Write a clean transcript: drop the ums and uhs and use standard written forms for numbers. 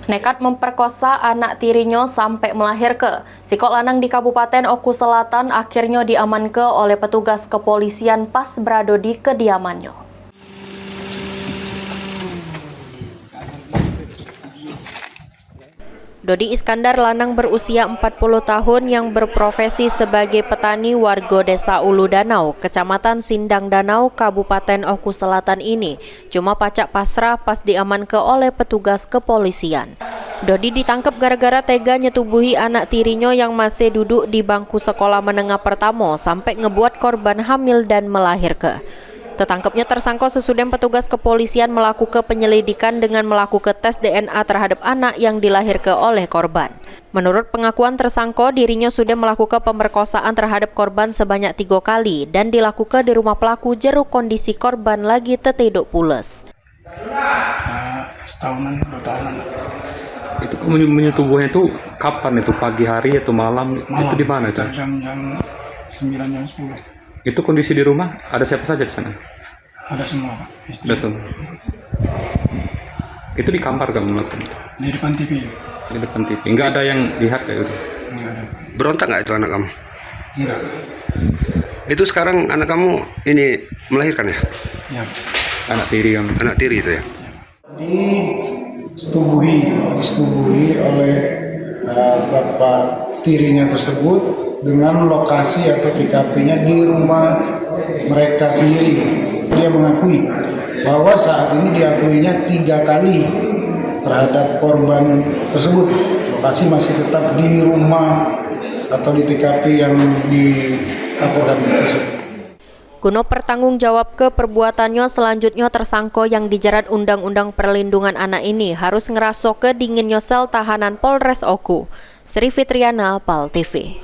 Nekat memperkosa anak tirinya sampai melahirkan. Sikok lanang di Kabupaten Oku Selatan akhirnya diamankan oleh petugas kepolisian pas berada di kediamannya. Dodi Iskandar lanang berusia 40 tahun yang berprofesi sebagai petani warga Desa Ulu Danau, Kecamatan Sindang Danau, Kabupaten Oku Selatan ini cuma pacak pasrah pas diamankan oleh petugas kepolisian. Dodi ditangkap gara-gara tega nyetubuhi anak tirinya yang masih duduk di bangku sekolah menengah pertama sampai ngebuat korban hamil dan melahirkan. Tertangkapnya tersangka sesudah petugas kepolisian melakukan penyelidikan dengan melakukan tes DNA terhadap anak yang dilahirkan oleh korban. Menurut pengakuan tersangka, dirinya sudah melakukan pemerkosaan terhadap korban sebanyak 3 kali dan dilakukan di rumah pelaku jeruk kondisi korban lagi tetedok pules. Setahunan, 2 tahunan. Itu menyetubuhnya itu kapan itu? Pagi hari atau malam? Itu di mana itu? Jam 9, jam 10. Itu kondisi di rumah, ada siapa saja di sana? Ada semua, Pak. Istri. Ada semua. Itu di kamar kamu melakukan? Di depan TV. Di depan TV. Enggak ada yang lihat kayak gitu? Enggak ada. Berontak nggak itu anak kamu? Enggak. Itu sekarang anak kamu ini melahirkan ya? Ya. Anak tiri yang... Anak tiri itu ya? Disetubuhi oleh bapak tirinya tersebut dengan lokasi atau TKP-nya di rumah mereka sendiri. Dia mengakui bahwa saat ini diakuinya 3 kali terhadap korban tersebut. Lokasi masih tetap di rumah atau di TKP yang dilaporkan tersebut. Guna pertanggung jawab ke perbuatannya, selanjutnya tersangka yang dijerat Undang-Undang Perlindungan Anak ini harus ngeraso ke dinginnya sel tahanan Polres Oku. Sri Fitriana, PAL TV.